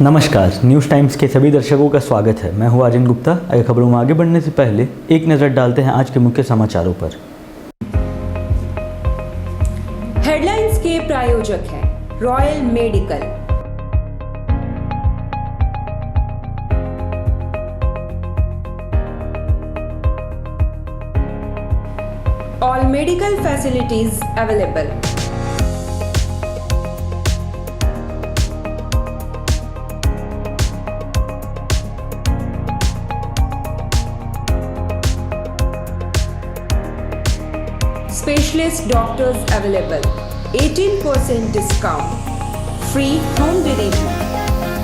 नमस्कार, news times के सभी दर्शकों का स्वागत है। मैं हूं आर्यन गुप्ता। आइए खबरों में आगे बढ़ने से पहले एक नज़र डालते हैं आज के मुख्य समाचारों पर। हेडलाइंस के प्रायोजक हैं royal medical. All medical facilities available. Specialist doctors available. 18% discount. Free home delivery.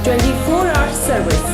24-hour service.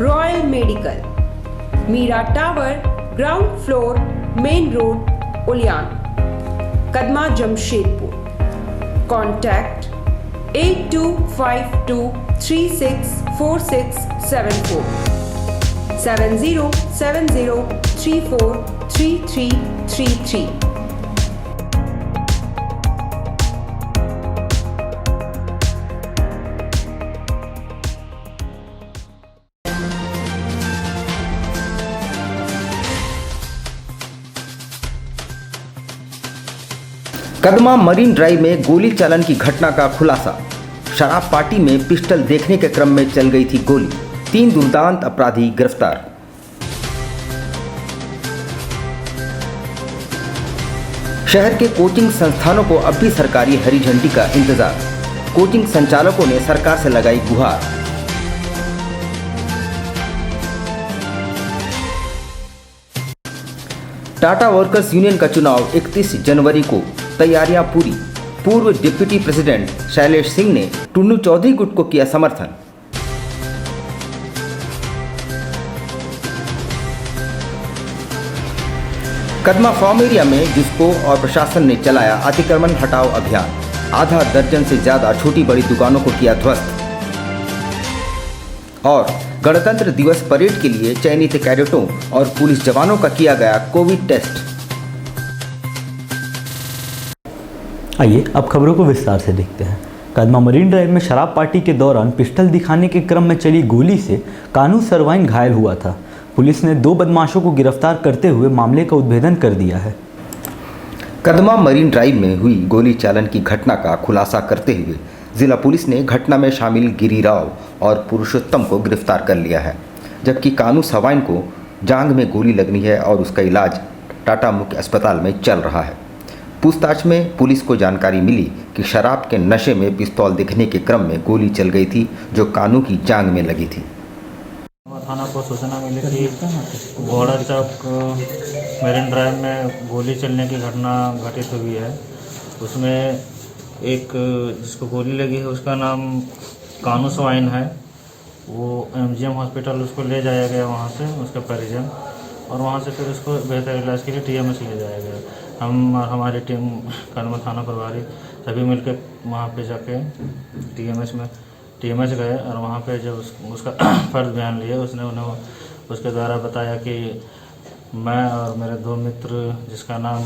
Royal medical, Meera tower, ground floor, main road, Uliyan, Kadma Jamshedpur. Contact 8252364674 7070343333। Kadma marine drive में गोली चालन की घटना का खुलासा। शराब पार्टी में पिस्टल देखने के क्रम में चल गई थी गोली। 3 दुर्दांत अपराधी गिरफ्तार। शहर के कोचिंग संस्थानों को अब भी सरकारी हरी झंडी का इंतजार। कोचिंग संचालकों ने सरकार से लगाई गुहार। टाटा वर्कर्स यूनियन का चुनाव 31 जनवरी को, तैयारियां पूरी। पूर्व डिप्टी प्रेसिडेंट शैलेश सिंह ने टुन्नू चौधरी गुट को किया समर्थन। कदमा फार्म एरिया में जिसको और प्रशासन ने चलाया अतिक्रमण हटाओ अभियान। आधा दर्जन से ज्यादा छोटी बड़ी दुकानों को किया ध्वस्त। और गणतंत्र दिवस परेड के लिए चयनित कैडेटों और पुलिस जवानों का किया गया कोविड टेस्ट। आइए अब खबरों को विस्तार से देखते हैं। कदमा मरीन ड्राइव में शराब पार्टी के दौरान पिस्टल दिखाने के क्रम में चली गोली से कानू सरवाइन घायल हुआ था। पुलिस ने 2 बदमाशों को गिरफ्तार करते हुए मामले का उद्भेदन कर दिया है। कदमा मरीन ड्राइव में हुई गोली चालन की घटना का खुलासा करते हुए जिला पुलिस ने घटना में शामिल गिरिराव और पुरुषोत्तम को गिरफ्तार कर लिया है, जबकि कानू सरवाइन को जांघ में गोली लगनी है और उसका इलाज टाटा मुख्य अस्पताल में चल रहा है। पूछताछ में पुलिस को जानकारी मिली कि शराब के नशे में पिस्तौल दिखने के क्रम में गोली चल गई थी, जो कानू की जांघ में लगी थी। थाना को सूचना मिली कि घोड़ा चौक मरीन ड्राइव में गोली चलने की घटना घटित हुई है। उसमें एक जिसको गोली लगी है उसका नाम कानू सरवाइन है। वो MGM हॉस्पिटल उसको ले जाया गया वहाँ से, उसका परिजन, और वहाँ से फिर उसको बेहतर इलाज के लिए TMS ले जाया गया। हम और हमारी टीम कदमा थाना प्रभारी सभी मिलकर वहाँ पे जाके TMS गए और वहाँ पे जब उसका फर्ज बयान लिए, उसने उन्हें उसके द्वारा बताया कि मैं और मेरे 2 मित्र, जिसका नाम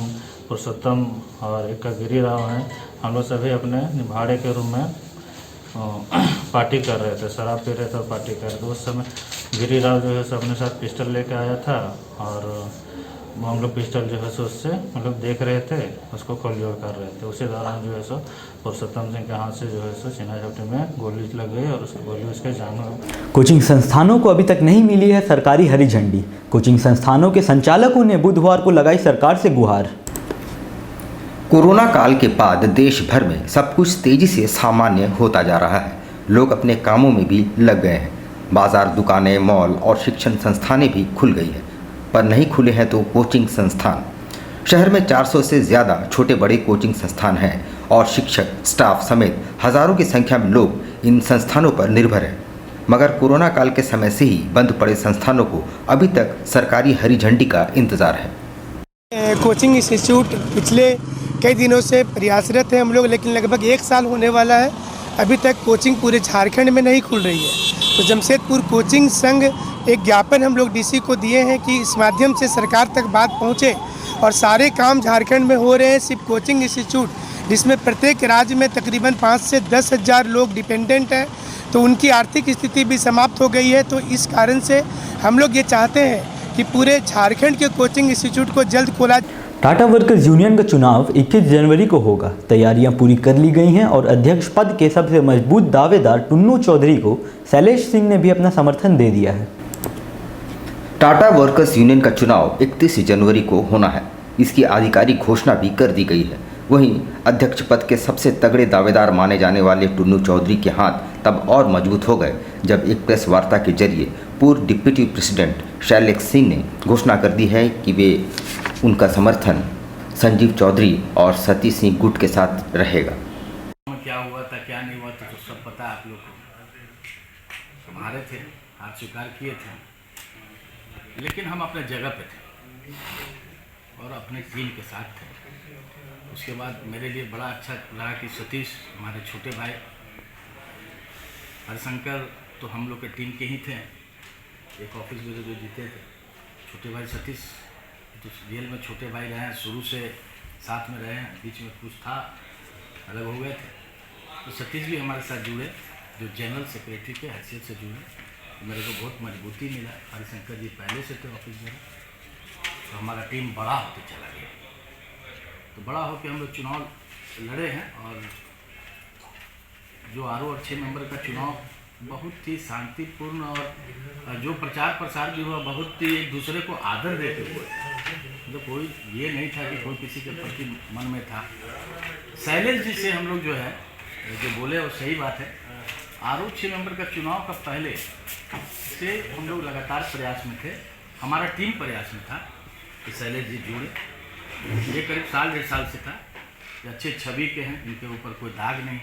पुरुषोत्तम और एक का गिरिराव है, हम लोग सभी अपने भाड़े के रूम में पार्टी कर रहे थे, शराब पी रहे थे और पार्टी कर रहे थे। उस समय गिरिराव जो है सो अपने साथ पिस्टल लेके आया था और हम लोग पिस्टल जो है सो उससे मतलब देख रहे थे, उसको खोलजोड़ कर रहे थे। उसी दौरान जो है सो पुरुषोत्तम सिंह के हाथ से जो है सो सीना झपटी में गोली लग गई और उसकी गोली उसके जान में। कोचिंग संस्थानों को अभी तक नहीं मिली है सरकारी हरी झंडी। कोचिंग संस्थानों के संचालकों ने बुधवार को लगाई सरकार से गुहार। कोरोना काल के बाद देश भर में सब कुछ तेजी से सामान्य होता जा रहा है। लोग अपने कामों में भी लग गए हैं। बाजार, दुकानें, मॉल और शिक्षण संस्थानें भी खुल गई हैं, पर नहीं खुले हैं तो कोचिंग संस्थान। शहर में 400 से ज़्यादा छोटे बड़े कोचिंग संस्थान हैं और शिक्षक स्टाफ समेत हजारों की संख्या में लोग इन संस्थानों पर निर्भर हैं। मगर कोरोना काल के समय से ही बंद पड़े संस्थानों को अभी तक सरकारी हरी झंडी का इंतजार है। कोचिंग इंस्टीट्यूट पिछले कई दिनों से प्रयासरत है हम लोग, लेकिन लगभग 1 साल होने वाला है, अभी तक कोचिंग पूरे झारखंड में नहीं खुल रही है। तो जमशेदपुर कोचिंग संघ एक ज्ञापन हम लोग डीसी को दिए हैं कि इस माध्यम से सरकार तक बात पहुंचे और सारे काम झारखंड में हो रहे हैं। सिर्फ कोचिंग इंस्टीट्यूट जिसमें प्रत्येक राज्य में तकरीबन 5 से 10 हज़ार लोग डिपेंडेंट हैं, तो उनकी आर्थिक स्थिति भी समाप्त हो गई है। तो इस कारण से हम लोग ये चाहते हैं कि पूरे झारखंड के कोचिंग इंस्टीट्यूट को जल्द खोला। टाटा वर्कर्स यूनियन का चुनाव 21 जनवरी को होगा। तैयारियां पूरी कर ली गई हैं और अध्यक्ष पद के सबसे मजबूत दावेदार टुन्नू चौधरी को शैलेश सिंह ने भी अपना समर्थन दे दिया है। टाटा वर्कर्स यूनियन का चुनाव 31 जनवरी को होना है। इसकी आधिकारिक घोषणा भी कर दी गई है। वहीं अध्यक्ष पद के सबसे तगड़े दावेदार माने जाने वाले टुन्नू चौधरी के हाथ तब और मजबूत हो गए जब एक प्रेस वार्ता के जरिए पूर्व डिप्टी प्रेसिडेंट शैलेश सिंह ने घोषणा कर दी है कि वे उनका समर्थन संजीव चौधरी और सतीश सिंह गुट के साथ रहेगा। क्या हुआ था क्या नहीं हुआ था तो सब पता है आप लोग को। हमारे थे, हार स्वीकार किए थे, लेकिन हम अपने जगह पे थे और अपने टीम के साथ थे। उसके बाद मेरे लिए बड़ा अच्छा लगा कि सतीश हमारे छोटे भाई, हरिशंकर तो हम लोग के टीम के ही थे, एक ऑफिस में जो जीते थे। छोटे भाई सतीश तो रियल में छोटे भाई रहे हैं, शुरू से साथ में रहे हैं, बीच में कुछ था अलग हो गए थे। तो सतीश भी हमारे साथ जुड़े, जो जनरल सेक्रेटरी के हैसियत से जुड़े। तो मेरे को बहुत मजबूती मिला। हरिशंकर जी पहले से थे ऑफिस में, तो हमारा टीम बड़ा होते चला गया। तो बड़ा हो के हम लोग चुनाव लड़े हैं और जो RO और 6 मेंबर का चुनाव बहुत ही शांतिपूर्ण और जो प्रचार प्रसार भी हुआ बहुत ही एक दूसरे को आदर देते हुए, मतलब कोई ये नहीं था कि कोई किसी के प्रति मन में था। शैलेश जी से हम लोग जो है जो बोले वो सही बात है। RO 6 मेंबर का चुनाव का पहले से हम लोग लगातार प्रयास में थे, हमारा टीम प्रयास में था कि शैलेश जी जुड़े। ये करीब साल 1.5 साल से था। अच्छे छवि के हैं, इनके ऊपर कोई दाग नहीं।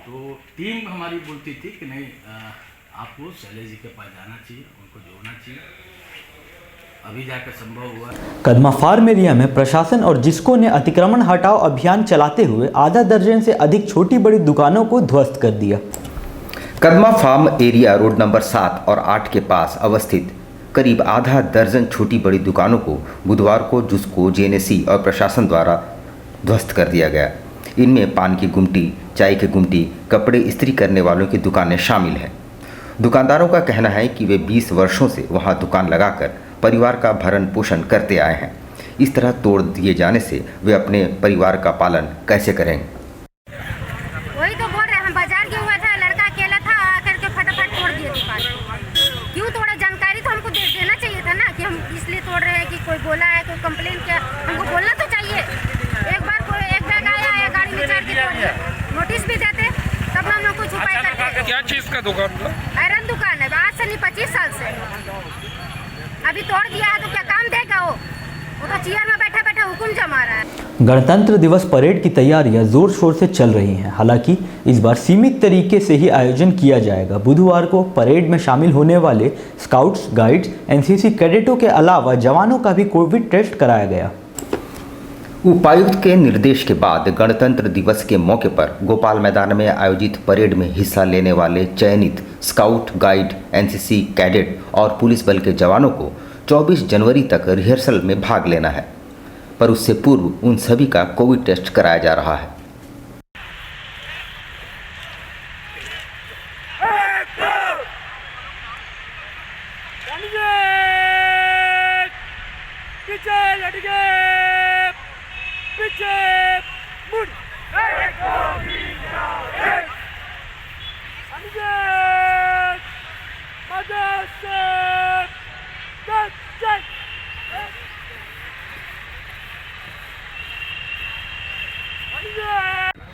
तो टीम हमारी बोलती थी कि नहीं, आपको शैलेश जी के पास जाना चाहिए, उनको जोड़ना चाहिए। अभी जाकर संभव हुआ। कदमा फार्म एरिया में प्रशासन और जिसको ने अतिक्रमण हटाओ अभियान चलाते हुए आधा दर्जन से अधिक छोटी बड़ी दुकानों को ध्वस्त कर दिया। Kadma farm area road number 7 और 8 के पास अवस्थित करीब आधा दर्जन छोटी बड़ी दुकानों को बुधवार को जुस्को, JNSC और प्रशासन द्वारा ध्वस्त कर दिया गया। इनमें पान की गुमटी, चाय की गुमटी, कपड़े इस्त्री करने वालों की दुकानें शामिल हैं। दुकानदारों का कहना है कि वे 20 वर्षों से वहां दुकान लगाकर परिवार का भरण पोषण करते आए हैं। इस तरह तोड़ दिए जाने से वे अपने परिवार का पालन कैसे करेंगे? वही तो बोल रहे हैं, हम बाजार गए हुआ था, लड़का अकेला था, आकर के फटाफट तोड़ दिए दुकान। क्यों तोड़ा? जानकारी तो हमको देना चाहिए था ना कि हम इसलिए तोड़ रहे हैं कि कोई बोला है, कोई कंप्लेन किया, हमको बोलना तो चाहिए। एक बार कोई एक बैग आया गाड़ी में चढ़ के तोड़ दिया, नोटिस भी देते तब हम लोग कुछ उपाय करते। क्या चीज़ का दुकान था? आयरन दुकान है, आज से नहीं 25 साल से। अभी तोड़ दिया है तो क्या काम देगा वो तो चेयर में बैठा बैठा हुकुम जमा रहा है। गणतंत्र दिवस परेड की तैयारियां जोर शोर से चल रही हैं। हालांकि इस बार सीमित तरीके से ही आयोजन किया जाएगा। बुधवार को परेड में शामिल होने वाले स्काउट्स, गाइड्स, NCC कैडेटों के अलावा जवानों का भी कोविड टेस्ट कराया गया। उपायुक्त के निर्देश के बाद गणतंत्र दिवस के मौके पर गोपाल मैदान में आयोजित परेड में हिस्सा लेने वाले चयनित स्काउट, गाइड, NCC कैडेट और पुलिस बल के जवानों को 24 जनवरी तक रिहर्सल में भाग लेना है, पर उससे पूर्व उन सभी का कोविड टेस्ट कराया जा रहा है।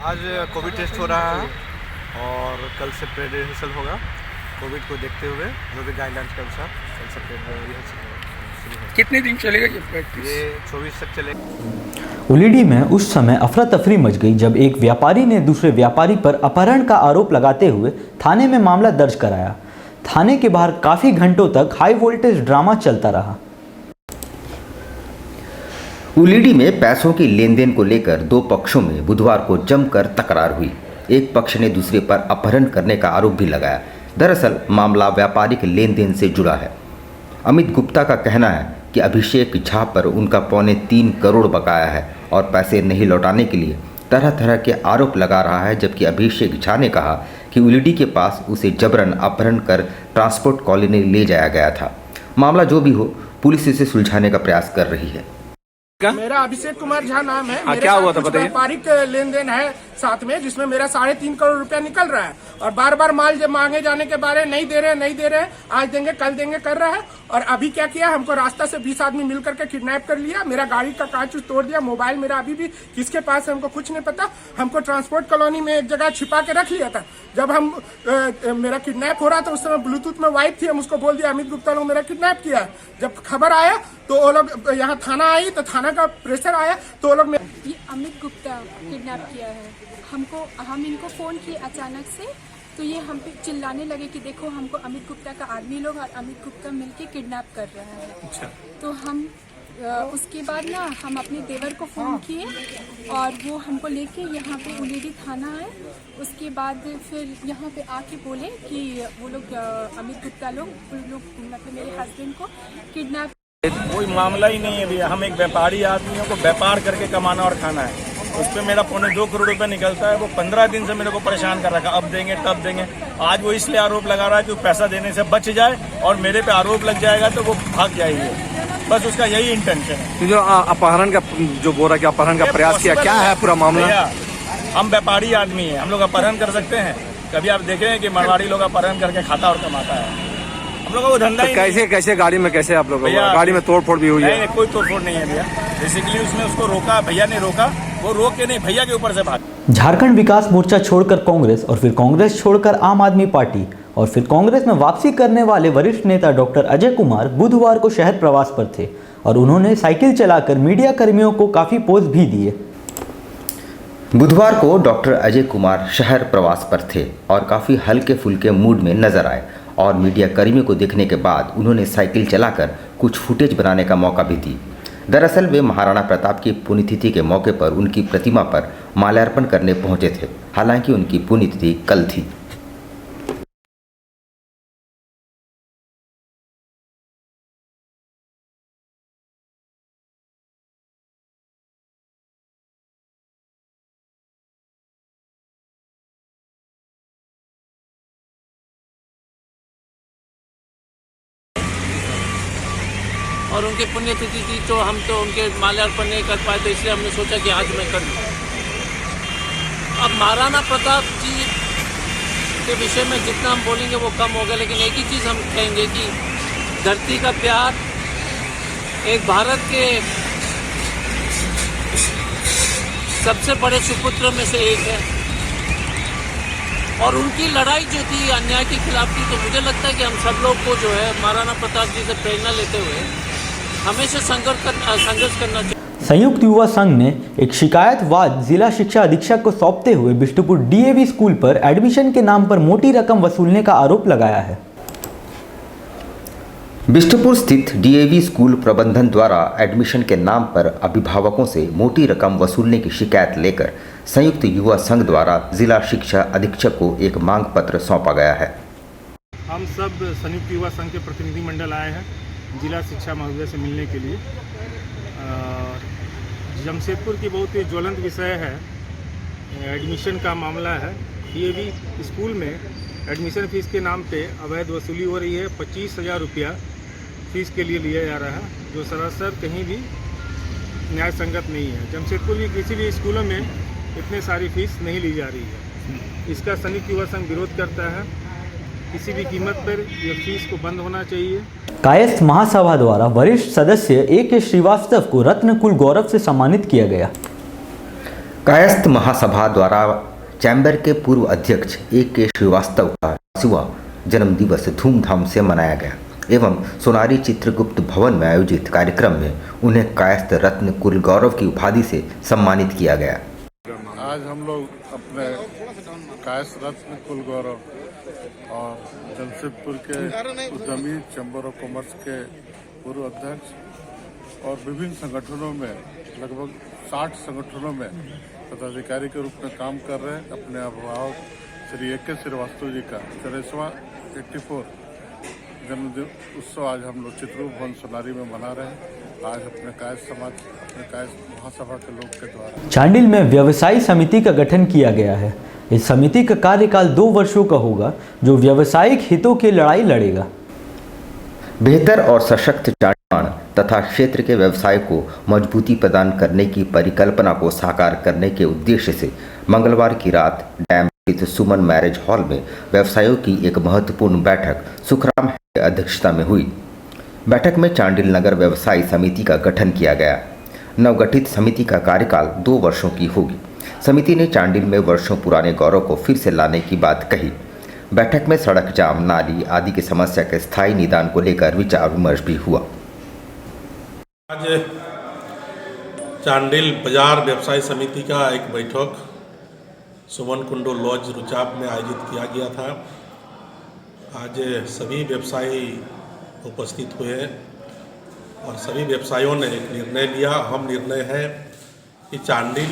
आज कोविड टेस्ट हो रहा है और कल से परेड रिहर्सल होगा। कोविड को देखते हुए जो भी गाइडलाइंस के अनुसार कल से परेड रिहर्सल होगा। कितने दिन चलेगा ये प्रैक्टिस? ये 24 तक चलेगा। उलीडी में उस समय अफरा तफरी मच गई जब एक व्यापारी ने दूसरे व्यापारी पर अपहरण का आरोप लगाते हुए थाने में मामला दर्ज कराया। थाने के बाहर काफी घंटों तक हाई वोल्टेज ड्रामा चलता रहा। उलीडी में पैसों की लेन देन को लेकर दो पक्षों में बुधवार को जमकर तकरार हुई। एक पक्ष ने दूसरे पर अपहरण करने का आरोप भी लगाया। दरअसल मामला व्यापारिक लेन देन से जुड़ा है। अमित गुप्ता का कहना है कि अभिषेक झा पर उनका 3.25 करोड़ बकाया है और पैसे नहीं लौटाने के लिए तरह तरह के आरोप लगा रहा है, जबकि अभिषेक झा ने कहा कि उलीडी के पास उसे जबरन अपहरण कर ट्रांसपोर्ट कॉलोनी ले जाया गया था। मामला जो भी हो, पुलिस इसे सुलझाने का प्रयास कर रही है। मेरा अभिषेक कुमार झा नाम है। मेरे क्या साथ हुआ था कुछ बताइए? व्यापारिक लेन देन है साथ में, जिसमें मेरा 3.5 करोड़ रुपया निकल रहा है और बार बार माल जब मांगे जाने के बारे नहीं दे रहे, आज देंगे कल देंगे कर रहा है। और अभी क्या किया, हमको रास्ता से 20 आदमी मिलकर के किडनैप कर लिया, मेरा गाड़ी का कांच तोड़ दिया, मोबाइल मेरा अभी भी किसके पास है हमको कुछ नहीं पता। हमको ट्रांसपोर्ट कॉलोनी में एक जगह छिपा के रख लिया था। जब हम मेरा किडनैप हो रहा था उस समय ब्लूटूथ में वाइफ थी, हम उसको बोल दिया अमित गुप्ता लोग मेरा किडनैप किया है। जब खबर आया तो वो लोग यहाँ थाना आई तो थाना का प्रेशर आया तो वो लोग ये अमित गुप्ता किडनैप किया है हम इनको फोन किए अचानक से, तो ये हम पे चिल्लाने लगे कि देखो हमको अमित गुप्ता का आदमी लोग और अमित गुप्ता मिलके किडनैप कर रहे हैं। अच्छा। तो हम उसके बाद ना हम अपने देवर को फ़ोन किए और वो हमको लेके यहाँ पे उलीडी थाना आए। उसके बाद फिर यहाँ पे आके बोले कि वो लोग अमित गुप्ता लोग मतलब मेरे हस्बैंड को किडनैप। कोई मामला ही नहीं है भैया, हम एक व्यापारी आदमियों को व्यापार करके कमाना और खाना है। उस पर मेरा 2.25 करोड़ रुपए निकलता है। वो 15 दिन से मेरे को परेशान कर रखा, अब देंगे तब देंगे। आज वो इसलिए आरोप लगा रहा है कि वो पैसा देने से बच जाए और मेरे पे आरोप लग जाएगा तो वो भाग जाएगी। बस उसका यही इंटेंशन है। जो अपहरण का जो बोल रहा कि अपहरण का प्रयास किया, क्या है पूरा मामला? हम व्यापारी आदमी हैं, हम लोग अपहरण कर सकते हैं? कभी आप देखे हैं कि मारवाड़ी लोग अपहरण करके खाता और कमाता है? हम लोगों को धंधा तो कैसे गाड़ी में कैसे आप लोग गाड़ी में तोड़फोड़ भी हुई है? नहीं, कोई तोड़फोड़ नहीं है भैया। बेसिकली उसने उसको रोका, भैया ने रोका, वो रोक के नहीं भैया के ऊपर से भाग। झारखंड विकास मोर्चा छोड़कर कांग्रेस और फिर कांग्रेस छोड़कर आम आदमी पार्टी और फिर कांग्रेस में वापसी करने वाले वरिष्ठ नेता डॉक्टर अजय कुमार बुधवार को शहर प्रवास पर थे और उन्होंने साइकिल चलाकर मीडिया कर्मियों को काफी पोज भी दिए। बुधवार को डॉक्टर अजय कुमार शहर प्रवास पर थे और काफ़ी हल्के फुल्के मूड में नजर आए और मीडिया कर्मियों को देखने के बाद उन्होंने साइकिल चलाकर कुछ फुटेज बनाने का मौका भी दी। दरअसल वे महाराणा प्रताप की पुण्यतिथि के मौके पर उनकी प्रतिमा पर माल्यार्पण करने पहुंचे थे। हालांकि उनकी पुण्यतिथि कल थी। और उनके पुण्यतिथि थी तो हम तो उनके माल्यार्पण नहीं कर पाए, तो इसलिए हमने सोचा कि आज मैं कर लूँ। अब महाराणा प्रताप जी के विषय में जितना हम बोलेंगे वो कम होगा, लेकिन एक ही चीज़ हम कहेंगे कि धरती का प्यार एक भारत के सबसे बड़े सुपुत्र में से एक है और उनकी लड़ाई जो थी अन्याय के खिलाफ थी। तो मुझे लगता है कि हम सब लोग को जो है महाराणा प्रताप जी से प्रेरणा लेते हुए हमेशा संघर्ष करना चाहिए। संयुक्त युवा संघ ने एक शिकायतवाद जिला शिक्षा अधीक्षक को सौंपते हुए बिष्टुपुर डीएवी स्कूल पर एडमिशन के नाम पर मोटी रकम वसूलने का आरोप लगाया है। बिष्टुपुर स्थित डीएवी स्कूल प्रबंधन द्वारा एडमिशन के नाम पर अभिभावकों से मोटी रकम वसूलने की शिकायत लेकर संयुक्त युवा संघ द्वारा जिला शिक्षा अधीक्षक को एक मांग पत्र सौंपा गया है। हम सब संयुक्त युवा संघ के प्रतिनिधिमंडल आए हैं जिला शिक्षा महोदय से मिलने के लिए। जमशेदपुर की बहुत ही ज्वलंत विषय है, एडमिशन का मामला है। डीएवी स्कूल में एडमिशन फीस के नाम पे अवैध वसूली हो रही है। 25,000 रुपया फीस के लिए लिया जा रहा है, जो सरासर कहीं भी न्याय संगत नहीं है। जमशेदपुर की किसी भी स्कूलों में इतनी सारी फीस नहीं ली जा रही है। इसका संयुक्त युवा संघ विरोध करता है। किसी भी कीमत पर यह फीस को बंद होना चाहिए। कायस्थ महासभा द्वारा वरिष्ठ सदस्य ए.के. श्रीवास्तव को रत्नकुल गौरव से सम्मानित किया गया। कायस्थ महासभा द्वारा चैम्बर के पूर्व अध्यक्ष ए.के. श्रीवास्तव का 80वां जन्मदिवस धूमधाम से मनाया गया। एवं सोनारी चित्रगुप्त भवन में आयोजित कार्यक्रम में उन्हें कायस्थ रत्न कुल गौरव की उपाधि से सम्मानित किया गया। आज हम लोग अपने कायस्थ रत्न कुल गौरव और जमशेदपुर के उद्यमी चैम्बर ऑफ कॉमर्स के पूर्व अध्यक्ष और विभिन्न संगठनों में लगभग 60 संगठनों में पदाधिकारी के रूप में काम कर रहे अपने अभिभावक श्री ए.के. श्रीवास्तव जी का 84 जन्मदिन उत्सव आज हम लोग चित्रगुप्त भवन सोनारी में मना रहे हैं। आज अपने कायस्थ समाज, अपने कायस्थ महासभा के लोग के द्वारा चांडिल में व्यवसायी समिति का गठन किया गया है। इस समिति का कार्यकाल 2 वर्षों का होगा, जो व्यावसायिक हितों की लड़ाई लड़ेगा। बेहतर और सशक्त चांडिल तथा क्षेत्र के व्यवसाय को मजबूती प्रदान करने की परिकल्पना को साकार करने के उद्देश्य से मंगलवार की रात डैम स्थित सुमन मैरिज हॉल में व्यवसायियों की एक महत्वपूर्ण बैठक सुखराम की अध्यक्षता में हुई। बैठक में चांडिल नगर व्यवसायी समिति का गठन किया गया। नवगठित समिति का कार्यकाल 2 वर्षों की होगी। समिति ने चांडिल में वर्षों पुराने गौरव को फिर से लाने की बात कही। बैठक में सड़क जाम, नाली आदि की समस्या के स्थायी निदान को लेकर विचार विमर्श भी हुआ। आज चांडिल बाजार व्यवसाय समिति का एक बैठक सुमन कुंडो लॉज रुचाप में आयोजित किया गया था। आज सभी व्यवसायी उपस्थित हुए और सभी व्यवसायियों ने एक निर्णय लिया। अहम निर्णय है कि चांडिल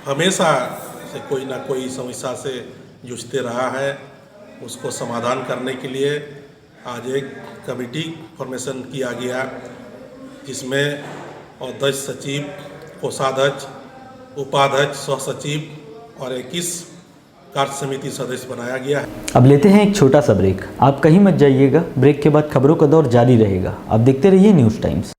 हमेशा से कोई ना कोई समस्या से जूझते रहा है। उसको समाधान करने के लिए आज एक कमेटी फॉर्मेशन किया गया, जिसमें अध्यक्ष, सचिव, कोषाध्यक्ष, उपाध्यक्ष, सह सचिव और 21 कार्य समिति सदस्य बनाया गया है। अब लेते हैं एक छोटा सा ब्रेक। आप कहीं मत जाइएगा, ब्रेक के बाद खबरों का दौर जारी रहेगा। आप देखते रहिए न्यूज़ टाइम्स।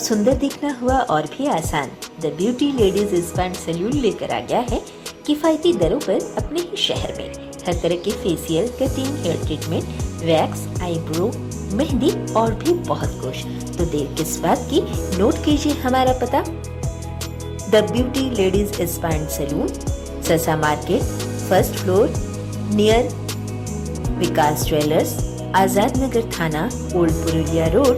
सुंदर दिखना हुआ और भी आसान। The beauty ladies spa and salon लेकर आ गया है किफ़ायती दरों पर अपने ही शहर में। हर तरह के facial, cutting, hair treatment, wax, eyebrow, mehndi और भी बहुत कुछ। तो देर किस बात की, नोट कीजिए हमारा पता। The beauty ladies spa and salon, Sarsa market, 1st floor, near Vikas jewellers, Azad Nagar थाना, old Purulia road,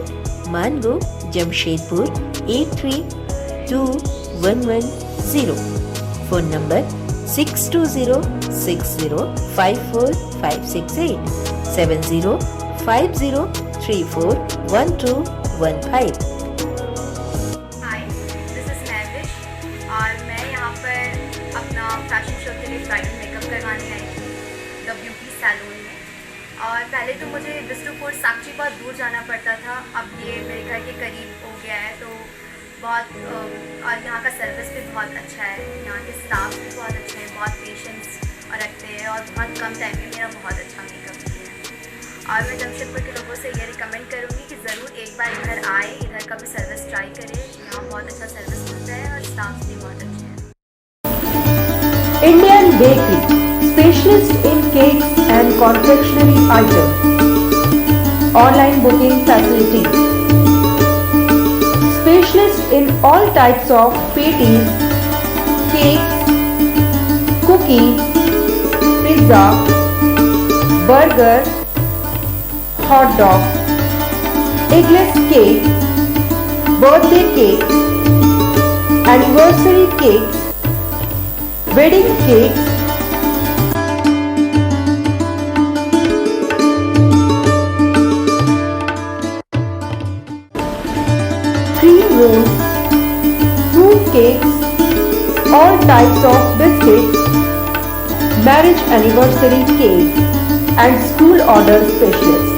Mango, Jamshedpur 832110। Phone number 6206054568 7050341215। Hi, this is Mavish और मैं यहाँ पर अपना फैशन शो के लिए ब्राइडल मेकअप करवाने आई थी द ब्यूटी सैलून में। और पहले तो मुझे बिस्टुपुर साक्षी बहुत दूर जाना पड़ता था, अब ये मेरे घर के करीब हो गया है, तो बहुत और यहाँ का सर्विस भी बहुत अच्छा है। यहाँ के स्टाफ भी बहुत अच्छे हैं, बहुत पेशेंस रखते हैं और बहुत कम टाइम में मेरा बहुत अच्छा मेकअप किया है। और मैं जमशेदपुर के लोगों से ये रिकमेंड करूँगी कि ज़रूर एक बार इधर आए, इधर का भी सर्विस ट्राई करें। यहाँ बहुत अच्छा सर्विस मिलता है और स्टाफ भी बहुत अच्छे हैं। Indian Bakery, specialist in cakes and confectionery items. Online booking facilities. Specialist in all types of patties, cakes, cookies, pizza, burger, hot dog, eggless cake, birthday cake, anniversary cakes, wedding cakes, types of biscuits, marriage anniversary cakes, and school order specials.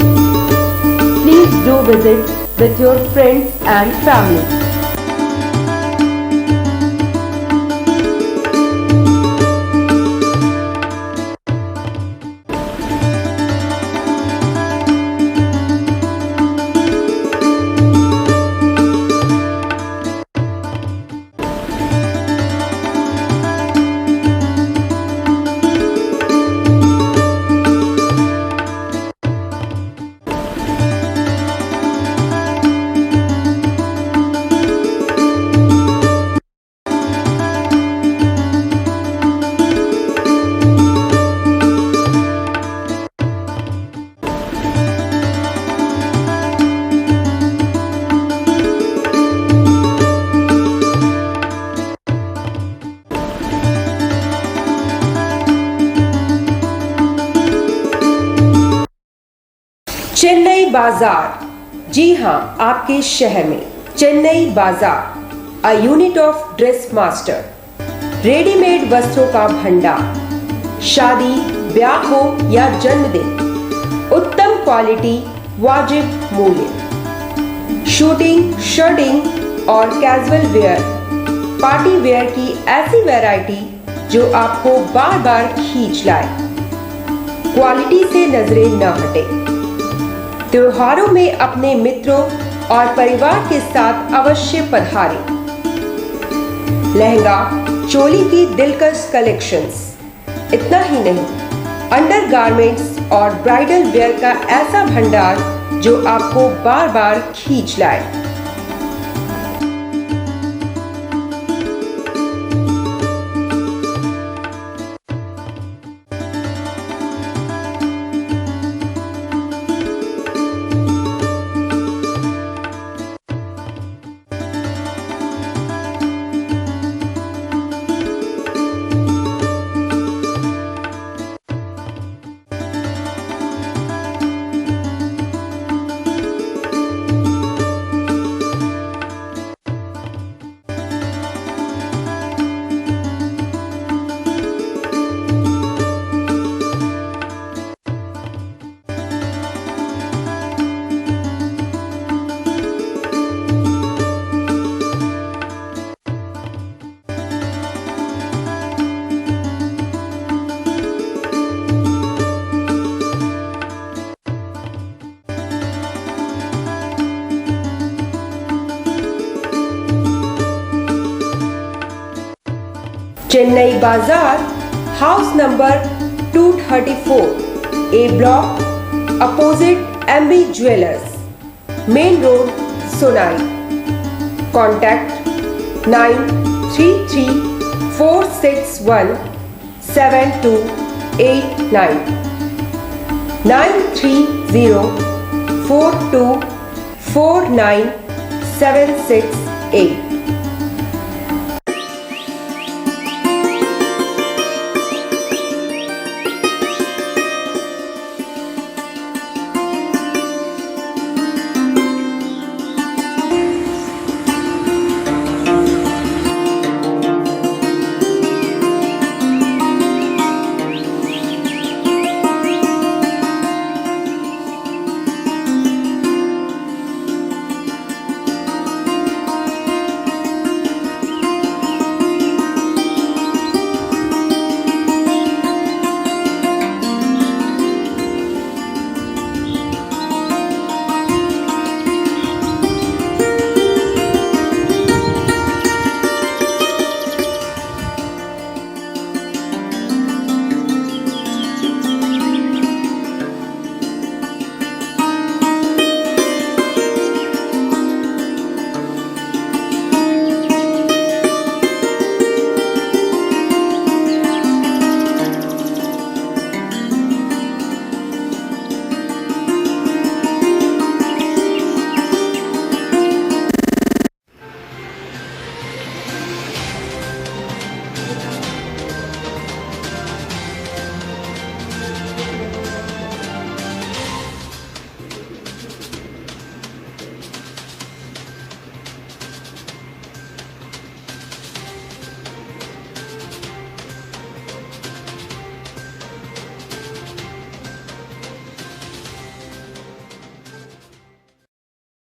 Please do visit with your friends and family. Chennai बाजार, जी हाँ, आपके शहर में चेन्नई बाजार, a unit of dress master, readymade वस्त्रों का भंडार। शादी, ब्याह हो या जन्मदिन, उत्तम क्वालिटी, वाजिब मूल्य। शूटिंग, शर्टिंग और कैजुअल वेयर, पार्टी वेयर की ऐसी वैरायटी जो आपको बार बार खींच लाए। क्वालिटी से नजरें न हटे। त्योहारों में अपने मित्रों और परिवार के साथ अवश्य पधारें। लहंगा, चोली की दिलकश कलेक्शंस। इतना ही नहीं, अंडरगारमेंट्स और ब्राइडल वेयर का ऐसा भंडार जो आपको बार बार खींच लाए। चेन्नई बाजार, house number 234, A block, opposite MB jewellers, main road, Sonai. Contact 9304617289, 9304249768।